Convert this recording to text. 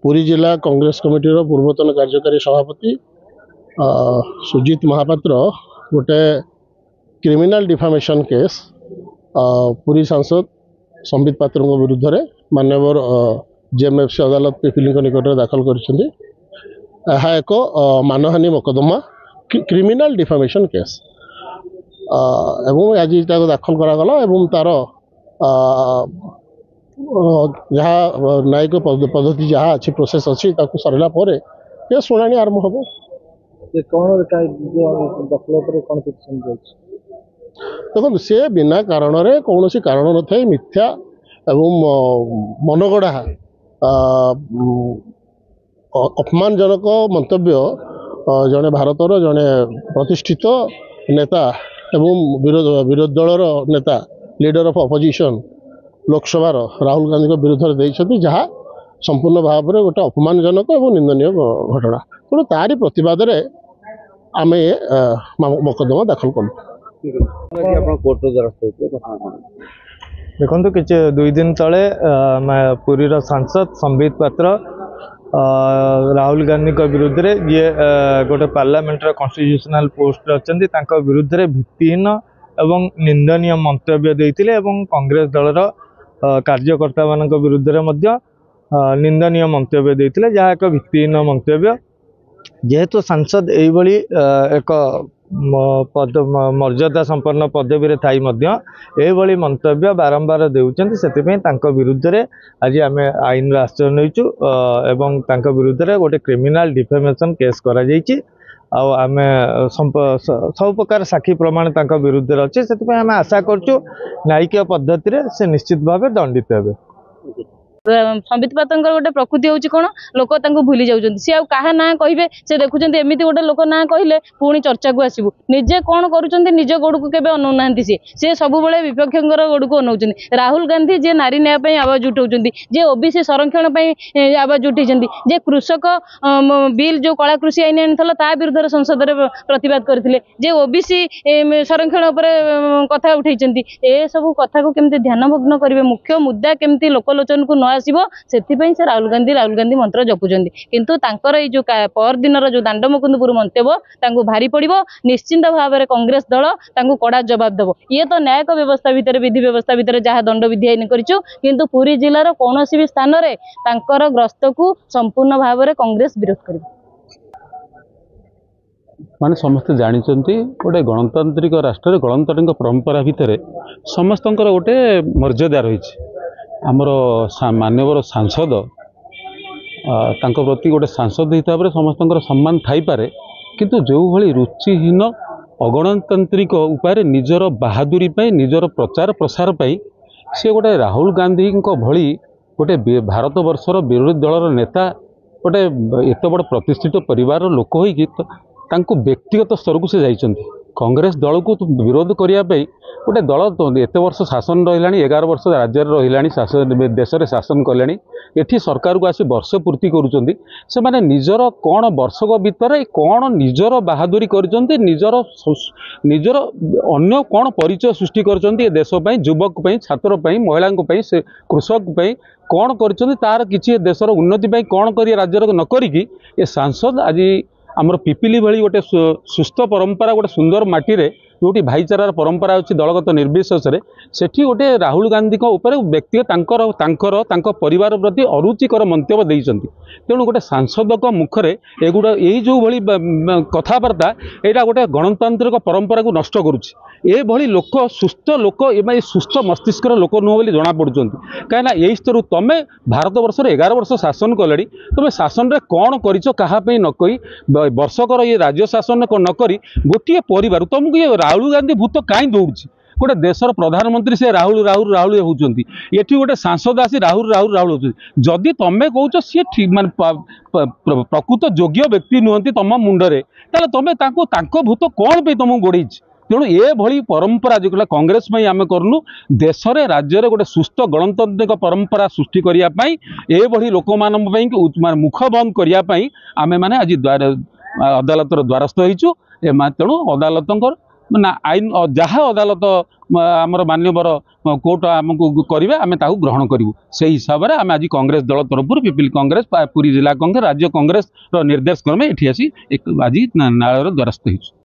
पुरी जिला कांग्रेस कमिटी पूर्वतन कार्यकारी सभापति सुजीत महापात्र गोटे क्रिमिनल डिफामेशन केस पुरी सांसद संबित पात्र विरुद्ध में माननीय जेएमएफसी अदालत पिपिली निकट में दाखल कर एक मानहानि मोकदमा क्रिमिनल डिफामेशन केस एवं आज दाखल करागला एवं तार जहाँ न्यायिक पद्धति जहाँ अच्छी प्रोसेस अच्छी सरला शुणी आरंभ हम देखो सी बिना कारण कौन कारण न था मिथ्या एवं मनगढ़ा अपमानजनक मंतव्य जड़े भारतर जड़े प्रतिष्ठित नेता एवं विरोधी दलर नेता leader of opposition Lok Sabha Rahul Gandhi विरुद्ध देते जहाँ संपूर्ण भाव में गोटे अपमानजनक और निंदनीय घटना तेणु तारी प्रतिवाद आम मोकदमा दाखल कलु। देखो कि 2 दिन तले पुरीर सांसद संबित पात्र राहुल गांधी विरुद्ध ये गोटे पार्लियामेंट कॉन्स्टिट्यूशनल पोस्ट अच्छा विरुद्ध भित्तिहीन एवं निंदनीय मंतव्य देते कांग्रेस दलर कार्यकर्ता मान विरुद्ध निंदनीय मंतव्य देते जहाँ एक भित्तिहीन मंतव्य जेहेतु सांसद यही एक पद मर्यादा संपन्न पदवी थाई यही मंतव्य बारंबार देउछन्ति सेतिपई तांको विरुद्ध रे आज आम आईन आश्रय नहींचु एवं तांको विरुद्ध रे गोटे क्रिमिनल डिफेमेशन केस करा जाइछि आम सब प्रकार साक्षी प्रमाण तांको विरुद्ध रे अछि सेतिपई आम आशा करछु न्यायिक पद्धति रे से निश्चित भाव दंडित हेबे। संबित पात्र गोटे प्रकृति हूँ कौन लोक भूली जाऊँ सी क्या ना कहे से देखुं एमती गोटे लोक ना कहले पुणी चर्चा को आसबू निजे कौन कर निज गोड़ को केवे अनौना सी सब विपक्ष गोड़ को अनाऊँ राहुल गांधी जे नारी न्याय आवाज उठाऊँ जे ओबीसी संरक्षण आवाज उठे जे कृषक बिल जो कला कृषि आईन आनी ता विरुद्ध संसद में प्रतिवाद करते जे ओबीसी संरक्षण कथा उठे ए सब कथा को केमती ध्यानभग्न करेंगे मुख्य मुद्दा केमती लोकलोचन को न आसो से राहुल गांधी मंत्र जपुंट किंतु तांकर जो पर दिन जो दांडमुकुंदपुर मंतव्य भारी पड़ो निश्चिंत भाव में कांग्रेस दल कड़ा जवाब देव ये तो न्यायिक व्यवस्था भितर विधि व्यवस्था भितर जहाँ दंड विधि आईन किंतु पुरी जिलार कौन भी स्थान में तांकर ग्रस्त को संपूर्ण भाव में कांग्रेस विरोध कर माने समस्ते जानते गोटे गणतांत्रिक राष्ट्र गणतांत्रिक परंपरा भितर समस्त गोटे मर्यादा रही आमर मानवर सांसद तांको प्रति गोटे सांसद हिसाब से समस्त सम्मान थाईपे किंतु जो भली रुचिहीन अगणतांत्रिक उपाय निजर बहादुरी निजर प्रचार प्रसार सी गोटे राहुल गांधी भली गोटे भारत वर्षर विरोधी दलर नेता गोटे एत बड़ प्रतिष्ठित परिवार लोक हो व्यक्तिगत स्तर को से जाइछन्ति कांग्रेस दल को विरोध करने गोटे दल एत वर्ष शासन रहा 11 वर्ष राज्य रहा शासन देश में शासन कले एठी सरकार को आसी वर्ष पूर्ति करुँच से माने निजर कौन वर्षक भितर कौन निजर बहादुरी करजन्ति निजर निजर अन्य कौन परिचय सृष्टि करजन्ति देशपाई युवक छात्र महिला कृषक कौन करजन्ति तार किछि देशर उन्नति कौन कर राज्यर न करिकी ए सांसद आज आमर पिपिली भली गोटे सुस्थ परंपरा गोटे सुंदर माटी रे जोटी भाईचारार परंपरा अच्छी दलगत निर्विशेष सेठी गोटे राहुल गांधी व्यक्तिगत परिवार प्रति अरुचिकर मंतव्य देइछन्ति तेणु गोटे सांसद मुखरे एगुड़ा यही जो भली कथबार्ता यहाँ गोटे गणतांत्रिक परंपरा को नष्ट करुच्ची ए भली लोक सुस्थ लोक ए सुस्थ मस्तिष्कर लोक नुह बोली जना पड़ुंट कहीं यही स्तर तुम भारत वर्ष 11 वर्ष शासन कले तुम शासन में कौन कर न कही वर्षकर ये राज्य शासन न करी गोटे परिवार तुमको ये राहुल गांधी भूत कहीं दौड़ी गोटे देशर प्रधानमंत्री से राहुल राहुल राहुल होती ये गोटे सांसद आसी राहुल राहुल राहुल होती जदि तुम्हें कौच सी ठीक मान प्रकृत योग्य व्यक्ति नुहति तुम मुंडे ताले तुम भूत कौन पे तुमको गोड़े तेणु ये भली परंपरा जो कांग्रेस आम करूँ देश में राज्य में गोटे सुस्थ गणतांत्रिक परंपरा सृष्टि करने ये भली लोक मान मुख बंद करने आम मैंने आज अदालत द्वारस्थ होइचु तेणु अदालत ନା ଆଇନ ଯାହା ଅଦାଲତ ଆମର ମାନ୍ୟବର କୋର୍ଟ ଆମକୁ କରିବେ ଆମେ ତାକୁ ଗ୍ରହଣ କରିବୁ। ସେହି ହିସାବରେ ଆମେ ଆଜି କଂଗ୍ରେସ ଦଳ ତରଫରୁ ପିପିଲି କଂଗ୍ରେସ ପୁରୀ ଜିଲ୍ଲା କଂଗ୍ରେସ ରାଜ୍ୟ କଂଗ୍ରେସର ନିର୍ଦ୍ଦେଶ କ୍ରମେ ଏଠି ଆସି ଆଜି ନ୍ୟାୟାଳୟର ଦ୍ୱାରସ୍ଥ ହେଇଛୁ।